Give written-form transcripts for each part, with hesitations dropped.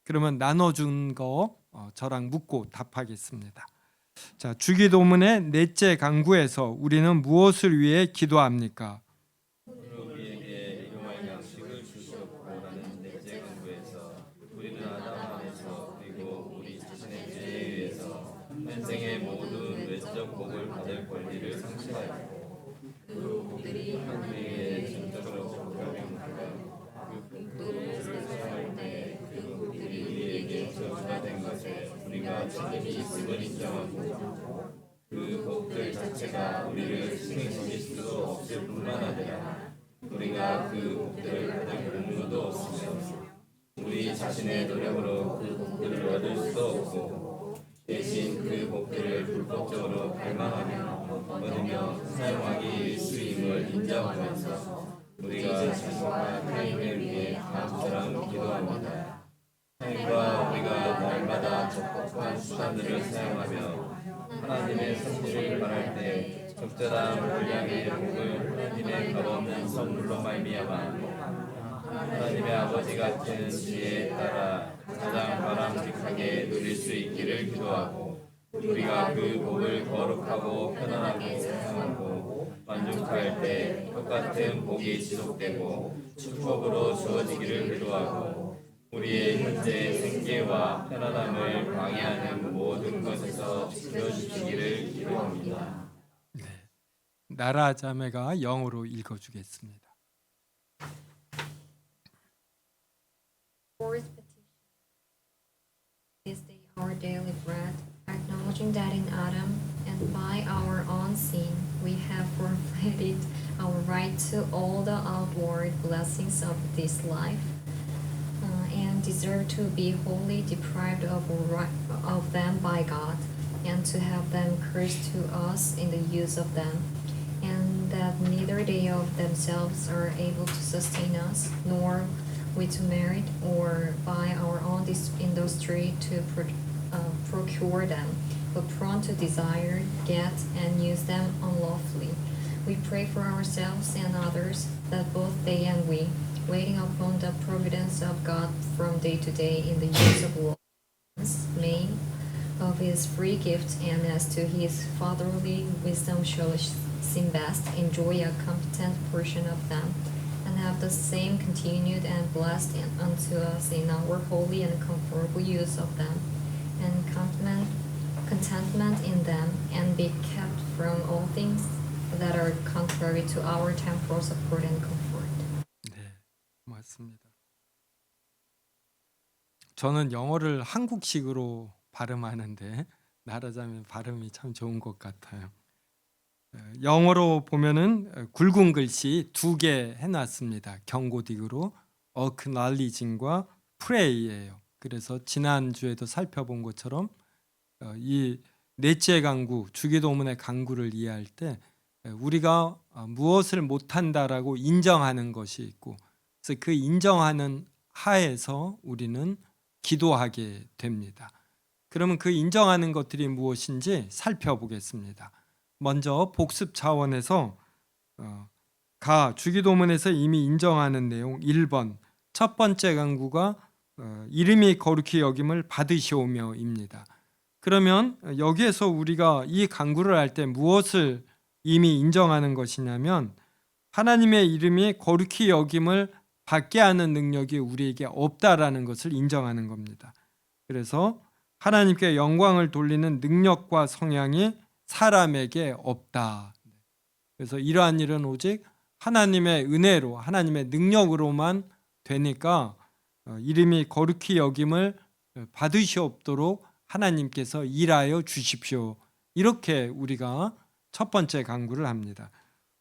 그러면 나눠준 거 저랑 묻고 답하겠습니다. 자, 주기도문의 넷째 강구에서 우리는 무엇을 위해 기도합니까? 우리에게 일용할 양식을 주시옵고라는 넷째 강구에서 우리는 아담 안에서 그리고 우리 자신의 죄에 의해서 현생의 모든 외적 복을 받을 권리를 상실하였고 그 복들이 우리에게 전적으로 적용되어 그 복들을 사용할 때 그 복들이 우리에게 저주가 된 것에 우리가 책임이 있음을 인정하고 그 복들 자체가 우리를 승리시킬 수도 없을 뿐만 아니라 우리가 그 복들을 받을 공로도 없으며 우리 자신의 노력으로 그 복들을 얻을 수도 없고 대신 그 복들을 불법적으로 갈망하며 얻으며 사용하기 일수임을 인정하면서 우리가 자신과 타인을 위해 다음처럼 기도합니다. 타인과 우리가 날마다 적법한 수단들을 사용하며 하나님의 섭리를 바랄 때 적절한 분량의 복을 하나님의 값없는 선물로 말미암아 하나님의 아버지 같은 지혜에 따라 가장 바람직하게 누릴 수 있기를 기도하고 우리가 그 복을 거룩하고 편안하게 사용하고 만족할 때 똑같은 복이 지속되고 축복으로 주어지기를 기도하고 우리의 현재 생계와 편안함을 방해하는 모든 것에서 지켜주시기를 기도합니다. 네, 나라 자매가 영어로 읽어주겠습니다. Fourth petition. This day our daily bread, acknowledging that in Adam and by our own sin we have forfeited our right to all the outward blessings of this life, and deserve to be wholly deprived of them by God, and to have them cursed to us in the use of them, and that neither they of themselves are able to sustain us, nor we to merit or by our own industry to procure them, but prone to desire, get, and use them unlawfully. We pray for ourselves and others, that both they and we, waiting upon the providence of God from day to day in the use of laws, may of his free gift and as to his fatherly wisdom shall seem best, enjoy a competent portion of them, and have the same continued and blessed unto us in our holy and comfortable use of them, and contentment in them, and be kept from all things that are contrary to our temporal support and comfort. 네, 맞습니다. 저는 영어를 한국식으로 발음하는데 나라자매 발음이 참 좋은 것 같아요. 영어로 보면은 굵은 글씨 2개 해놨습니다. 경고딕으로 acknowledging과 pray예요. 그래서 지난주에도 살펴본 것처럼 이 넷째 강구, 주기도문의 강구를 이해할 때 우리가 무엇을 못한다라고 인정하는 것이 있고, 그래서 그 인정하는 하에서 우리는 기도하게 됩니다. 그러면 그 인정하는 것들이 무엇인지 살펴보겠습니다. 먼저 복습 차원에서 주기도문에서 이미 인정하는 내용 1번 첫 번째 강구가 이름이 거룩히 여김을 받으시오며입니다. 그러면 여기에서 우리가 이 강구를 할 때 무엇을 이미 인정하는 것이냐면 하나님의 이름이 거룩히 여김을 받게 하는 능력이 우리에게 없다라는 것을 인정하는 겁니다. 그래서 하나님께 영광을 돌리는 능력과 성향이 사람에게 없다. 그래서 이러한 일은 오직 하나님의 은혜로, 하나님의 능력으로만 되니까 이름이 거룩히 여김을 받으시옵도록 하나님께서 일하여 주십시오. 이렇게 우리가 첫 번째 강구를 합니다.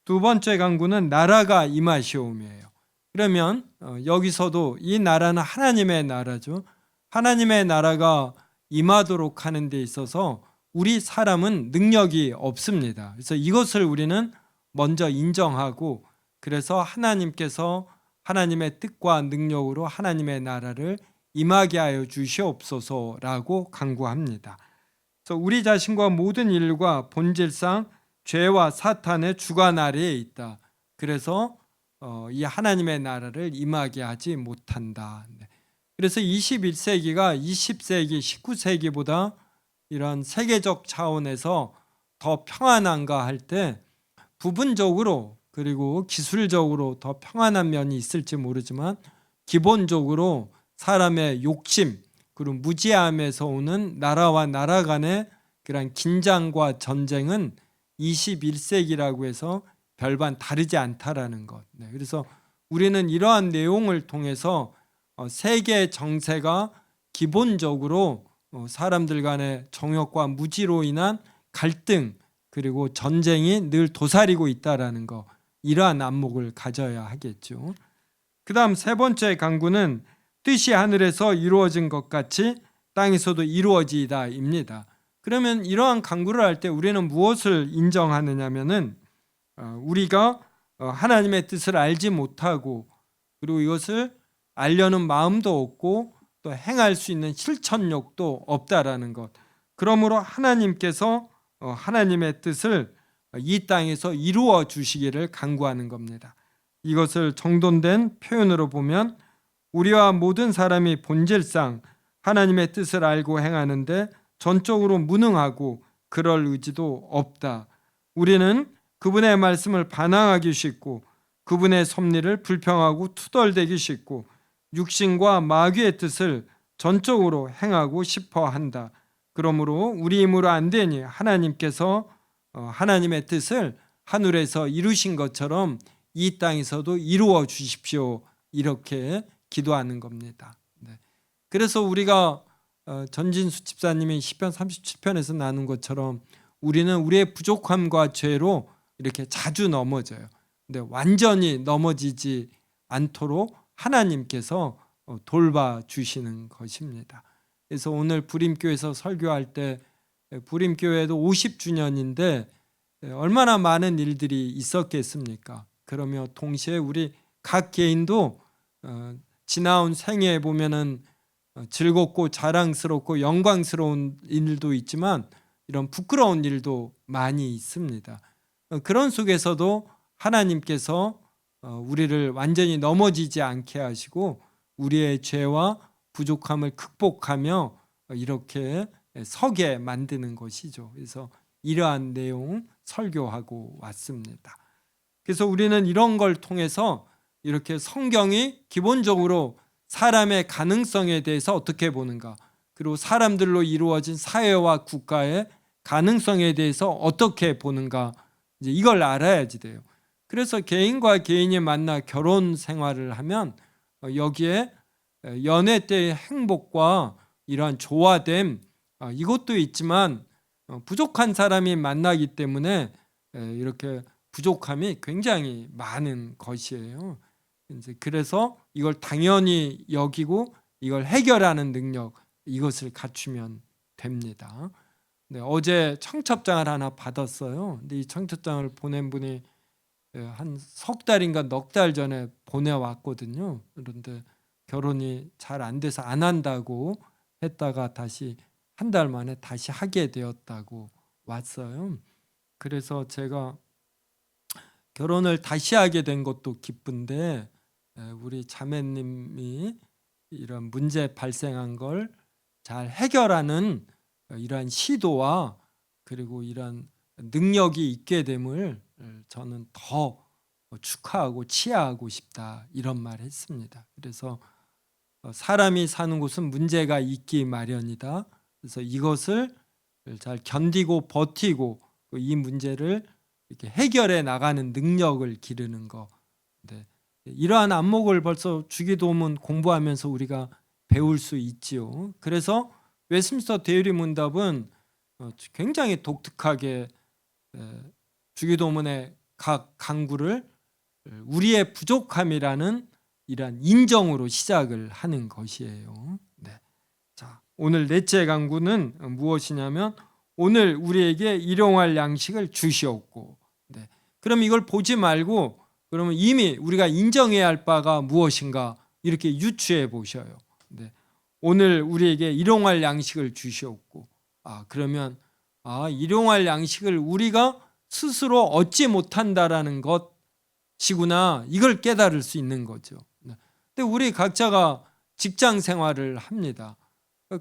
두 번째 강구는 나라가 임하시오며예요. 그러면 여기서도 이 나라는 하나님의 나라죠. 하나님의 나라가 임하도록 하는 데 있어서 우리 사람은 능력이 없습니다. 그래서 이것을 우리는 먼저 인정하고, 그래서 하나님께서 하나님의 뜻과 능력으로 하나님의 나라를 임하게 하여 주시옵소서라고 간구합니다. 그래서 우리 자신과 모든 인류가 본질상 죄와 사탄의 주관 아래에 있다. 그래서 이 하나님의 나라를 임하게 하지 못한다. 그래서 21세기가 20세기, 19세기보다 이런 세계적 차원에서 더 평안한가 할 때 부분적으로 그리고 기술적으로 더 평안한 면이 있을지 모르지만 기본적으로 사람의 욕심 그리고 무지함에서 오는 나라와 나라 간의 그런 긴장과 전쟁은 21세기라고 해서 별반 다르지 않다라는 것. 그래서 우리는 이러한 내용을 통해서 세계 정세가 기본적으로 사람들 간의 정욕과 무지로 인한 갈등 그리고 전쟁이 늘 도사리고 있다라는 거, 이러한 안목을 가져야 하겠죠. 그 다음 세 번째 강구는 뜻이 하늘에서 이루어진 것 같이 땅에서도 이루어지이다입니다. 그러면 이러한 강구를 할 때 우리는 무엇을 인정하느냐면은 우리가 하나님의 뜻을 알지 못하고 그리고 이것을 알려는 마음도 없고 또 행할 수 있는 실천력도 없다라는 것. 그러므로 하나님께서 하나님의 뜻을 이 땅에서 이루어 주시기를 간구하는 겁니다. 이것을 정돈된 표현으로 보면 우리와 모든 사람이 본질상 하나님의 뜻을 알고 행하는데 전적으로 무능하고 그럴 의지도 없다. 우리는 그분의 말씀을 반항하기 쉽고 그분의 섭리를 불평하고 투덜대기 쉽고 육신과 마귀의 뜻을 전적으로 행하고 싶어 한다. 그러므로 우리 힘으로 안 되니 하나님께서 하나님의 뜻을 하늘에서 이루신 것처럼 이 땅에서도 이루어 주십시오. 이렇게 기도하는 겁니다. 그래서 우리가 전진수 집사님이 시편 37편에서 나눈 것처럼 우리는 우리의 부족함과 죄로 이렇게 자주 넘어져요. 근데 완전히 넘어지지 않도록 하나님께서 돌봐주시는 것입니다. 그래서 오늘 부림교회에서 설교할 때 부림교회도 50주년인데 얼마나 많은 일들이 있었겠습니까? 그러며 동시에 우리 각 개인도 지나온 생애에 보면은 즐겁고 자랑스럽고 영광스러운 일도 있지만 이런 부끄러운 일도 많이 있습니다. 그런 속에서도 하나님께서 우리를 완전히 넘어지지 않게 하시고 우리의 죄와 부족함을 극복하며 이렇게 서게 만드는 것이죠. 그래서 이러한 내용 설교하고 왔습니다. 그래서 우리는 이런 걸 통해서 이렇게 성경이 기본적으로 사람의 가능성에 대해서 어떻게 보는가, 그리고 사람들로 이루어진 사회와 국가의 가능성에 대해서 어떻게 보는가, 이제 이걸 알아야지 돼요. 그래서 개인과 개인이 만나 결혼 생활을 하면 여기에 연애 때의 행복과 이러한 조화됨 이것도 있지만 부족한 사람이 만나기 때문에 이렇게 부족함이 굉장히 많은 것이에요. 그래서 이걸 당연히 여기고 이걸 해결하는 능력, 이것을 갖추면 됩니다. 어제 청첩장을 하나 받았어요. 근데 이 청첩장을 보낸 분이 한 석 달인가 넉 달 전에 보내왔거든요. 그런데 결혼이 잘 안 돼서 안 한다고 했다가 다시 한 달 만에 다시 하게 되었다고 왔어요. 그래서 제가 결혼을 다시 하게 된 것도 기쁜데 우리 자매님이 이런 문제 발생한 걸 잘 해결하는 이러한 시도와 그리고 이러한 능력이 있게 됨을 저는 더 축하하고 치하하고 싶다, 이런 말 했습니다. 그래서 사람이 사는 곳은 문제가 있기 마련이다. 그래서 이것을 잘 견디고 버티고 이 문제를 이렇게 해결해 나가는 능력을 기르는 거. 이러한 안목을 벌써 주기도문 공부하면서 우리가 배울 수 있지요. 그래서 웨스민스터 대유리 문답은 굉장히 독특하게 주기도문의 각 강구를 우리의 부족함이라는 이러한 인정으로 시작을 하는 것이에요. 자, 오늘 넷째 강구는 무엇이냐면 오늘 우리에게 일용할 양식을 주시옵고. 그럼 이걸 보지 말고 그러면 이미 우리가 인정해야 할 바가 무엇인가 이렇게 유추해 보셔요. 오늘 우리에게 일용할 양식을 주시옵고. 그러면 일용할 양식을 우리가 스스로 얻지 못한다라는 것이구나, 이걸 깨달을 수 있는 거죠. 근데 우리 각자가 직장 생활을 합니다.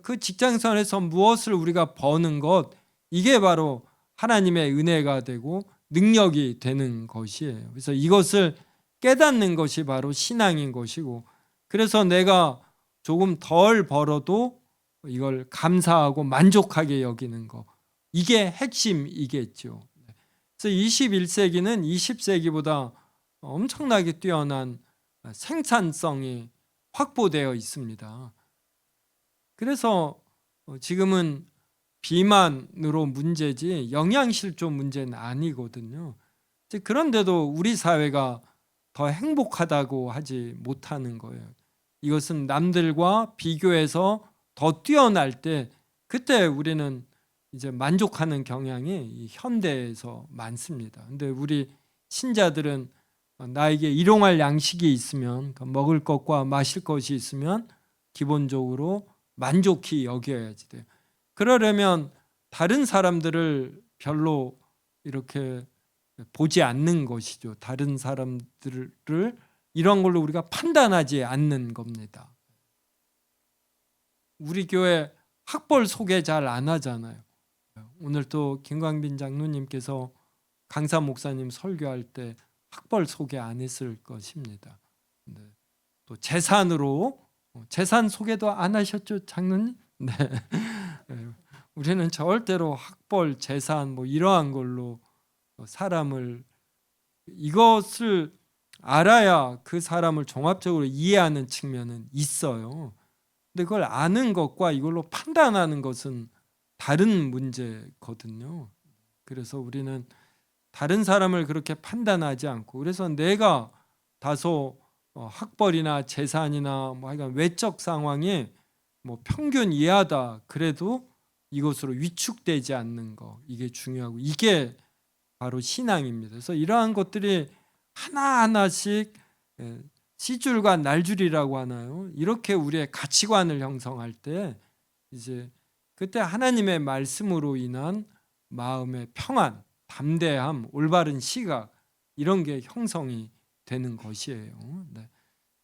그 직장 생활에서 무엇을 우리가 버는 것, 이게 바로 하나님의 은혜가 되고 능력이 되는 것이에요. 그래서 이것을 깨닫는 것이 바로 신앙인 것이고, 그래서 내가 조금 덜 벌어도 이걸 감사하고 만족하게 여기는 것, 이게 핵심이겠죠. 그래서 21세기는 20세기보다 엄청나게 뛰어난 생산성이 확보되어 있습니다. 그래서 지금은 비만으로 문제지 영양실조 문제는 아니거든요. 그런데도 우리 사회가 더 행복하다고 하지 못하는 거예요. 이것은 남들과 비교해서 더 뛰어날 때, 그때 우리는 이제 만족하는 경향이 이 현대에서 많습니다. 근데 우리 신자들은 나에게 일용할 양식이 있으면, 먹을 것과 마실 것이 있으면 기본적으로 만족히 여겨야지 돼요. 그러려면 다른 사람들을 별로 이렇게 보지 않는 것이죠. 다른 사람들을 이런 걸로 우리가 판단하지 않는 겁니다. 우리 교회 학벌 소개 잘 안 하잖아요. 오늘 또 김광빈 장로님께서 강사 목사님 설교할 때 학벌 소개 안 했을 것입니다. 또 재산으로, 재산 소개도 안 하셨죠, 장로님? 네. 우리는 절대로 학벌, 재산 뭐 이러한 걸로 사람을, 이것을 알아야 그 사람을 종합적으로 이해하는 측면은 있어요. 근데 그걸 아는 것과 이걸로 판단하는 것은 다른 문제거든요. 그래서 우리는 다른 사람을 그렇게 판단하지 않고, 그래서 내가 다소 학벌이나 재산이나 뭐 하여간 외적 상황이 뭐 평균 이하다 그래도 이것으로 위축되지 않는 거, 이게 중요하고, 이게 바로 신앙입니다. 그래서 이러한 것들이 하나하나씩 시줄과 날줄이라고 하나요? 이렇게 우리의 가치관을 형성할 때 이제 그때 하나님의 말씀으로 인한 마음의 평안, 담대함, 올바른 시각, 이런 게 형성이 되는 것이에요. 네.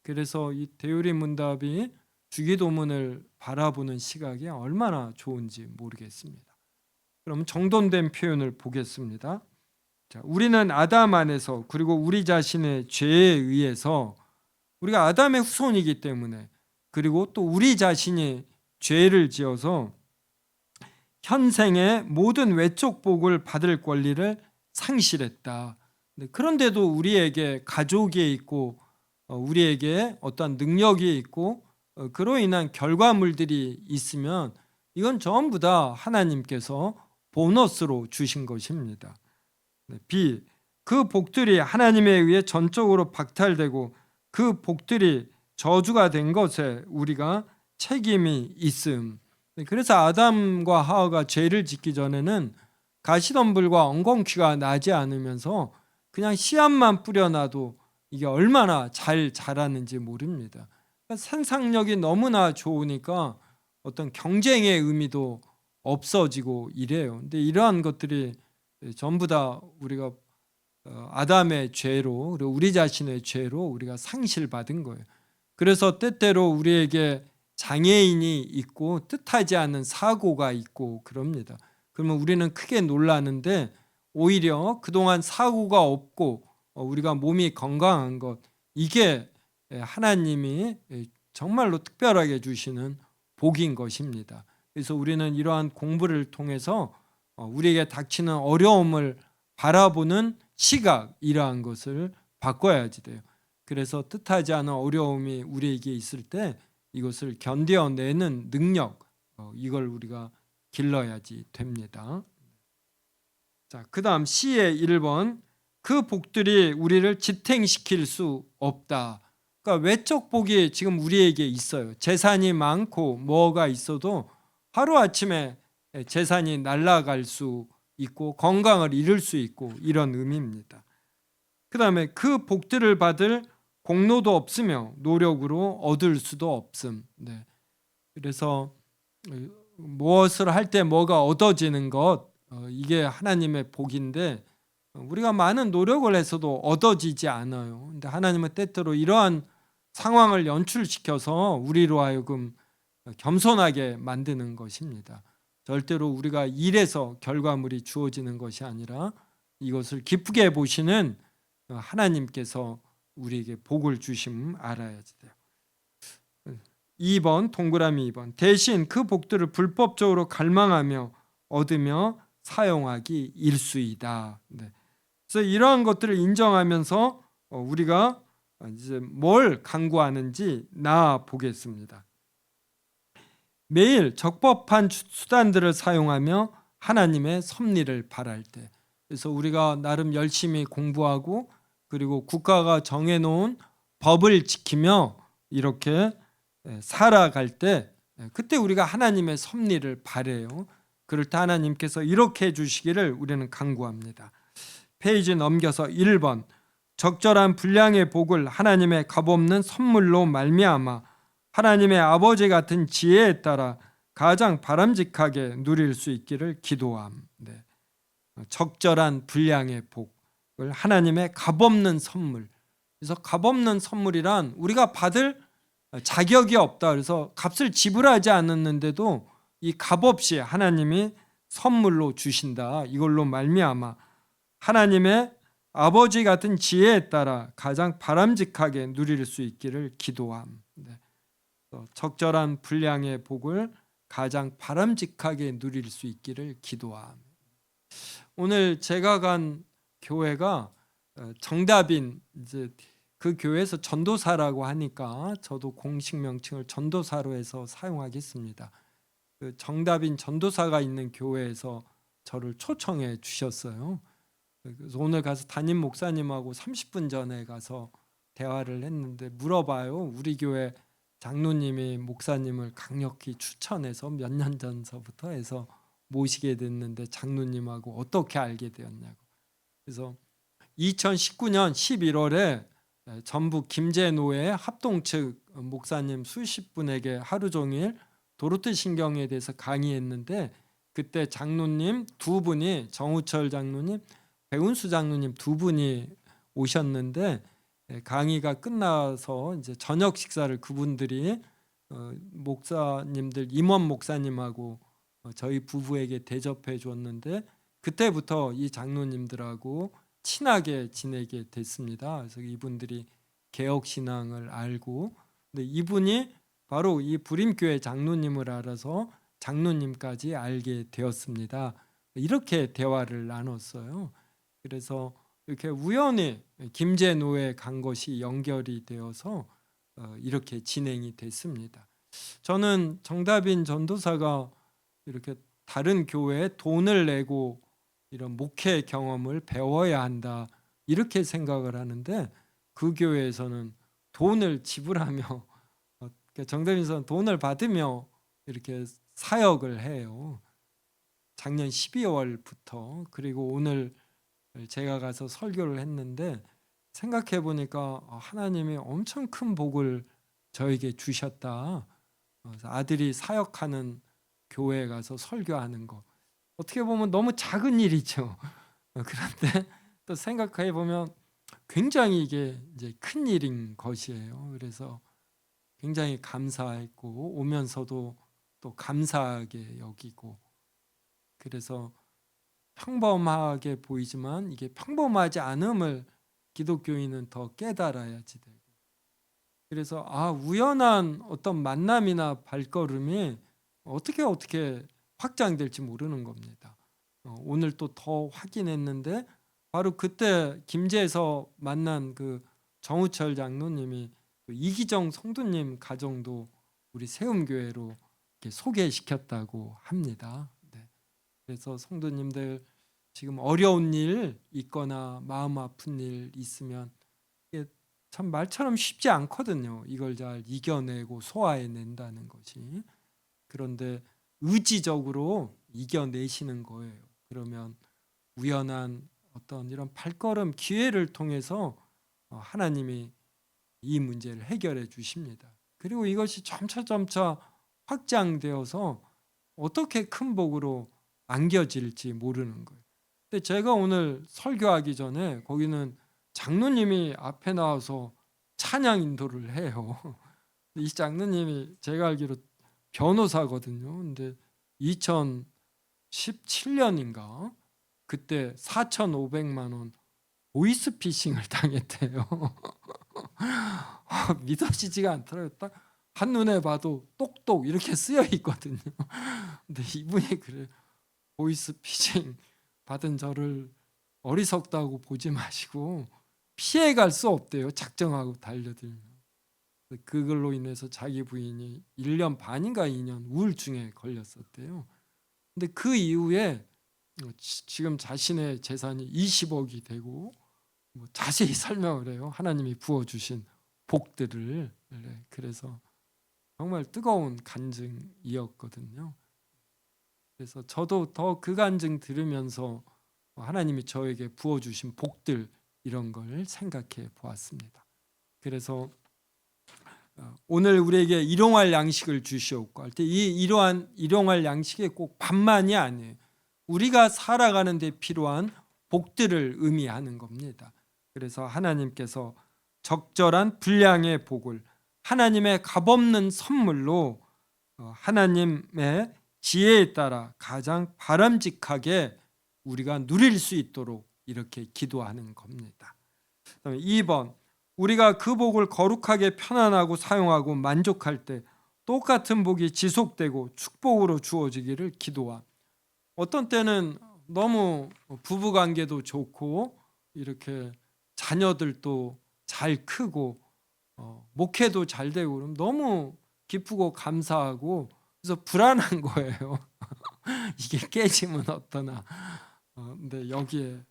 그래서 이 대유리 문답이 주기도문을 바라보는 시각이 얼마나 좋은지 모르겠습니다. 그럼 정돈된 표현을 보겠습니다. 자, 우리는 아담 안에서, 그리고 우리 자신의 죄에 의해서, 우리가 아담의 후손이기 때문에, 그리고 또 우리 자신이 죄를 지어서 현생의 모든 외적 복을 받을 권리를 상실했다. 그런데도 우리에게 가족이 있고 우리에게 어떤 능력이 있고 그로 인한 결과물들이 있으면 이건 전부 다 하나님께서 보너스로 주신 것입니다. B. 그 복들이 하나님에 의해 전적으로 박탈되고 그 복들이 저주가 된 것에 우리가 책임이 있음. 그래서 아담과 하와가 죄를 짓기 전에는 가시덤불과 엉겅퀴가 나지 않으면서 그냥 씨앗만 뿌려놔도 이게 얼마나 잘 자라는지 모릅니다. 생산력이 너무나 좋으니까 어떤 경쟁의 의미도 없어지고 이래요. 근데 이러한 것들이 전부 다 우리가 아담의 죄로, 그리고 우리 자신의 죄로 우리가 상실받은 거예요. 그래서 때때로 우리에게 장애인이 있고 뜻하지 않은 사고가 있고 그럽니다. 그러면 우리는 크게 놀라는데 오히려 그동안 사고가 없고 우리가 몸이 건강한 것, 이게 하나님이 정말로 특별하게 주시는 복인 것입니다. 그래서 우리는 이러한 공부를 통해서 우리에게 닥치는 어려움을 바라보는 시각, 이러한 것을 바꿔야지 돼요. 그래서 뜻하지 않은 어려움이 우리에게 있을 때 이것을 견뎌내는 능력, 이걸 우리가 길러야지 됩니다. 자, 그다음 C의 1번, 그 복들이 우리를 지탱시킬 수 없다. 그러니까 외적 복이 지금 우리에게 있어요. 재산이 많고 뭐가 있어도 하루아침에 재산이 날아갈 수 있고 건강을 잃을 수 있고 이런 의미입니다. 그 다음에 그 복들을 받을 공로도 없으며 노력으로 얻을 수도 없음. 네. 그래서 무엇을 할 때 뭐가 얻어지는 것, 이게 하나님의 복인데 우리가 많은 노력을 해서도 얻어지지 않아요. 근데 하나님은 때때로 이러한 상황을 연출시켜서 우리로 하여금 겸손하게 만드는 것입니다. 절대로 우리가 일해서 결과물이 주어지는 것이 아니라 이것을 기쁘게 보시는 하나님께서 우리에게 복을 주심 알아야 돼요. 2번 동그라미 2번 대신 그 복들을 불법적으로 갈망하며 얻으며 사용하기 일수이다. 네. 그래서 이러한 것들을 인정하면서 우리가 이제 뭘 강구하는지 나 보겠습니다. 매일 적법한 수단들을 사용하며 하나님의 섭리를 바랄 때, 그래서 우리가 나름 열심히 공부하고 그리고 국가가 정해놓은 법을 지키며 이렇게 살아갈 때 그때 우리가 하나님의 섭리를 바래요. 그럴 때 하나님께서 이렇게 해주시기를 우리는 간구합니다. 페이지 넘겨서 1번 적절한 분량의 복을 하나님의 값없는 선물로 말미암아 하나님의 아버지 같은 지혜에 따라 가장 바람직하게 누릴 수 있기를 기도함. 네. 적절한 분량의 복을 하나님의 값없는 선물. 그래서 값없는 선물이란 우리가 받을 자격이 없다. 그래서 값을 지불하지 않았는데도 이 값없이 하나님이 선물로 주신다. 이걸로 말미암아 하나님의 아버지 같은 지혜에 따라 가장 바람직하게 누릴 수 있기를 기도함. 네. 적절한 분량의 복을 가장 바람직하게 누릴 수 있기를 기도함. 오늘 제가 간 교회가 정답인 이제 그 교회에서 전도사라고 하니까 저도 공식 명칭을 전도사로 해서 사용하겠습니다. 그 정답인 전도사가 있는 교회에서 저를 초청해 주셨어요. 그래서 오늘 가서 담임 목사님하고 30분 전에 가서 대화를 했는데 물어봐요. 우리 교회 장로님이 목사님을 강력히 추천해서 몇 년 전서부터 해서 모시게 됐는데 장로님하고 어떻게 알게 되었냐고. 그래서 2019년 11월에 전북 김제노회 합동 측 목사님 수십 분에게 하루 종일 도로트 신경에 대해서 강의했는데 그때 장로님 두 분이 정우철 장로님, 배운수 장로님 두 분이 오셨는데 강의가 끝나서 이제 저녁 식사를 그분들이 목사님들 임원 목사님하고 저희 부부에게 대접해 줬는데 그때부터 이 장로님들하고 친하게 지내게 됐습니다. 그래서 이분들이 개혁신앙을 알고 근데 이분이 바로 이 부림교회 장로님을 알아서 장로님까지 알게 되었습니다. 이렇게 대화를 나눴어요. 그래서 이렇게 우연히 김제노에 간 것이 연결이 되어서 이렇게 진행이 됐습니다. 저는 정답인 전도사가 이렇게 다른 교회에 돈을 내고 이런 목회 경험을 배워야 한다 이렇게 생각을 하는데 그 교회에서는 돈을 지불하며 정답인서는 돈을 받으며 이렇게 사역을 해요. 작년 12월부터 그리고 오늘 제가 가서 설교를 했는데 생각해 보니까 하나님이 엄청 큰 복을 저에게 주셨다. 아들이 사역하는 교회에 가서 설교하는 거 어떻게 보면 너무 작은 일이죠. 그런데 또 생각해 보면 굉장히 이게 이제 큰 일인 것이에요. 그래서 굉장히 감사했고 오면서도 또 감사하게 여기고 그래서 평범하게 보이지만 이게 평범하지 않음을 기독교인은 더 깨달아야지 되고 그래서 우연한 어떤 만남이나 발걸음이 어떻게 확장될지 모르는 겁니다. 오늘 또 더 확인했는데 바로 그때 김제에서 만난 그 정우철 장로님이 이기정 성도님 가정도 우리 세움교회로 이렇게 소개시켰다고 합니다. 네. 그래서 성도님들 지금 어려운 일 있거나 마음 아픈 일 있으면 이게 참 말처럼 쉽지 않거든요. 이걸 잘 이겨내고 소화해낸다는 것이. 그런데 의지적으로 이겨내시는 거예요. 그러면 우연한 어떤 이런 발걸음 기회를 통해서 하나님이 이 문제를 해결해 주십니다. 그리고 이것이 점차 확장되어서 어떻게 큰 복으로 안겨질지 모르는 거예요. 근데 제가 오늘 설교하기 전에 거기는 장로님이 앞에 나와서 찬양 인도를 해요. 이 장로님이 제가 알기로 변호사거든요. 근데 2017년인가 그때 4,500만 원 보이스피싱을 당했대요. 믿어지지가 않더라고요. 딱 한눈에 봐도 똑똑 이렇게 쓰여 있거든요. 근데 이분이 그래, 보이스피싱 받은 저를 어리석다고 보지 마시고 피해갈 수 없대요. 작정하고 달려들면. 그걸로 인해서 자기 부인이 1년 반인가 2년 우울증에 걸렸었대요. 근데 그 이후에 지금 자신의 재산이 20억이 되고 자세히 설명을 해요. 하나님이 부어주신 복들을. 그래서 정말 뜨거운 간증이었거든요. 그래서 저도 더 그 간증 들으면서 하나님이 저에게 부어주신 복들 이런 걸 생각해 보았습니다. 그래서 오늘 우리에게 일용할 양식을 주시옵고 할 때 이 이러한 일용할 양식이 꼭 밥만이 아니에요. 우리가 살아가는 데 필요한 복들을 의미하는 겁니다. 그래서 하나님께서 적절한 분량의 복을 하나님의 값없는 선물로 하나님의 지혜에 따라 가장 바람직하게 우리가 누릴 수 있도록 이렇게 기도하는 겁니다. 2번, 우리가 그 복을 거룩하게 편안하고 사용하고 만족할 때 똑같은 복이 지속되고 축복으로 주어지기를 기도함. 어떤 때는 너무 부부관계도 좋고 이렇게 자녀들도 잘 크고 목회도 잘 되고 그럼 너무 기쁘고 감사하고 그래서 불안한 거예요. 이게 깨지면 어떠나. 근데 여기에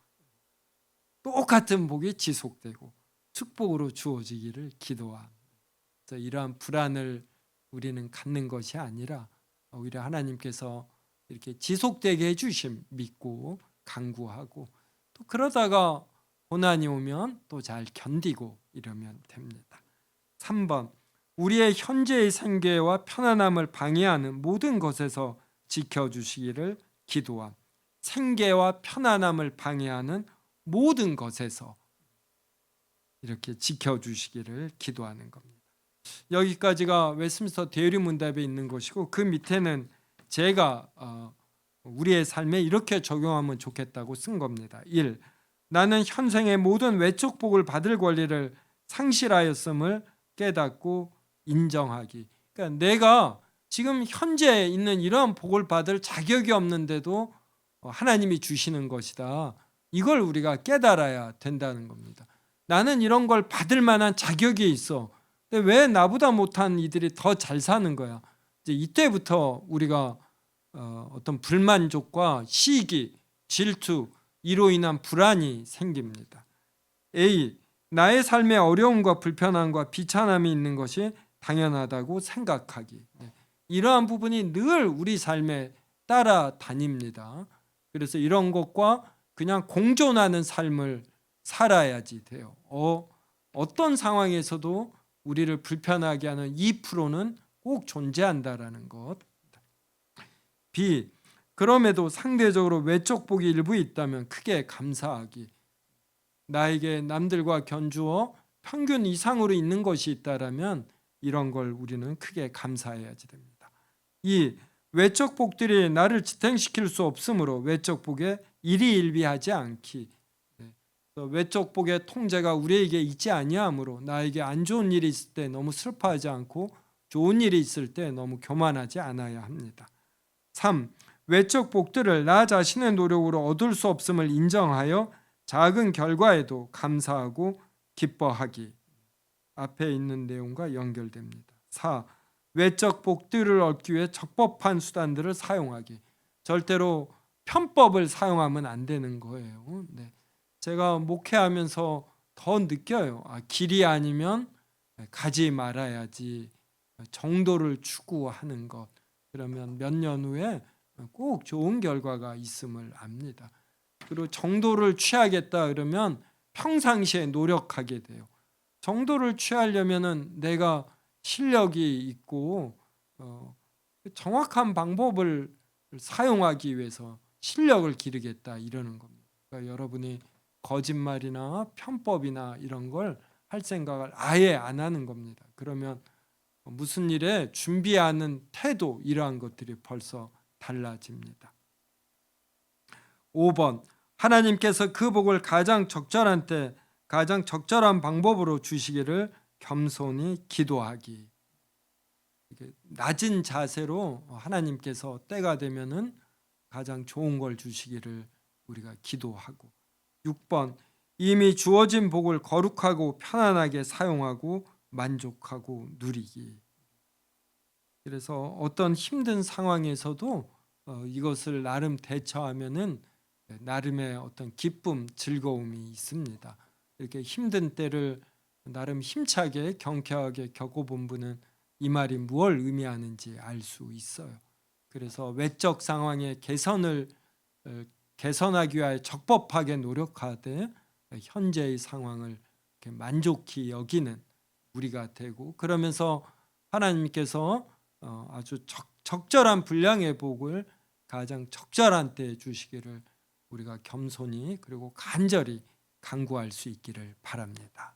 똑같은 복이 지속되고 축복으로 주어지기를 기도함. 그래서 이러한 불안을 우리는 갖는 것이 아니라 오히려 하나님께서 이렇게 지속되게 해주심 믿고 간구하고 또 그러다가 고난이 오면 또 잘 견디고 이러면 됩니다. 3번, 우리의 현재의 생계와 편안함을 방해하는 모든 것에서 지켜주시기를 기도함. 생계와 편안함을 방해하는 모든 것에서 이렇게 지켜주시기를 기도하는 겁니다. 여기까지가 웨스민스터 대리문답에 있는 것이고 그 밑에는 제가 우리의 삶에 이렇게 적용하면 좋겠다고 쓴 겁니다. 1. 나는 현생의 모든 외적 복을 받을 권리를 상실하였음을 깨닫고 인정하기. 그러니까 내가 지금 현재 있는 이러한 복을 받을 자격이 없는데도 하나님이 주시는 것이다. 이걸 우리가 깨달아야 된다는 겁니다. 나는 이런 걸 받을 만한 자격이 있어. 근데 왜 나보다 못한 이들이 더 잘 사는 거야? 이제 이때부터 우리가 어떤 불만족과 시기, 질투 이로 인한 불안이 생깁니다. A. 나의 삶에 어려움과 불편함과 비참함이 있는 것이 당연하다고 생각하기. 이러한 부분이 늘 우리 삶에 따라다닙니다. 그래서 이런 것과 그냥 공존하는 삶을 살아야지 돼요. 어떤 상황에서도 우리를 불편하게 하는 2%는 꼭 존재한다라는 것. B. 그럼에도 상대적으로 외적 복이 일부 있다면 크게 감사하기. 나에게 남들과 견주어 평균 이상으로 있는 것이 있다라면 이런 걸 우리는 크게 감사해야지 됩니다. 2. 외적 복들이 나를 지탱시킬 수 없으므로 외적 복에 일희일비하지 않기. 외적 복의 통제가 우리에게 있지 아니하므로 나에게 안 좋은 일이 있을 때 너무 슬퍼하지 않고 좋은 일이 있을 때 너무 교만하지 않아야 합니다. 3. 외적 복들을 나 자신의 노력으로 얻을 수 없음을 인정하여 작은 결과에도 감사하고 기뻐하기. 앞에 있는 내용과 연결됩니다. 4. 외적 복들을 얻기 위해 적법한 수단들을 사용하기. 절대로 편법을 사용하면 안 되는 거예요. 네. 제가 목회하면서 더 느껴요. 길이 아니면 가지 말아야지. 정도를 추구하는 것. 그러면 몇 년 후에 꼭 좋은 결과가 있음을 압니다. 그리고 정도를 취하겠다 그러면 평상시에 노력하게 돼요. 정도를 취하려면은 내가 실력이 있고 정확한 방법을 사용하기 위해서 실력을 기르겠다 이러는 겁니다. 그러니까 여러분이 거짓말이나 편법이나 이런 걸 할 생각을 아예 안 하는 겁니다. 그러면 무슨 일에 준비하는 태도 이러한 것들이 벌써 달라집니다. 5번 하나님께서 그 복을 가장 적절한 때 가장 적절한 방법으로 주시기를 겸손히 기도하기. 낮은 자세로 하나님께서 때가 되면은 가장 좋은 걸 주시기를 우리가 기도하고. 6번 이미 주어진 복을 거룩하고 편안하게 사용하고 만족하고 누리기. 그래서 어떤 힘든 상황에서도 이것을 나름 대처하면은 나름의 어떤 기쁨, 즐거움이 있습니다. 이렇게 힘든 때를 나름 힘차게 경쾌하게 겪어본 분은 이 말이 무엇을 의미하는지 알 수 있어요. 그래서 외적 상황의 개선하기 위하여 적법하게 노력하되 현재의 상황을 이렇게 만족히 여기는 우리가 되고, 그러면서 하나님께서 아주 적절한 분량의 복을 가장 적절한 때에 주시기를 우리가 겸손히 그리고 간절히 간구할 수 있기를 바랍니다.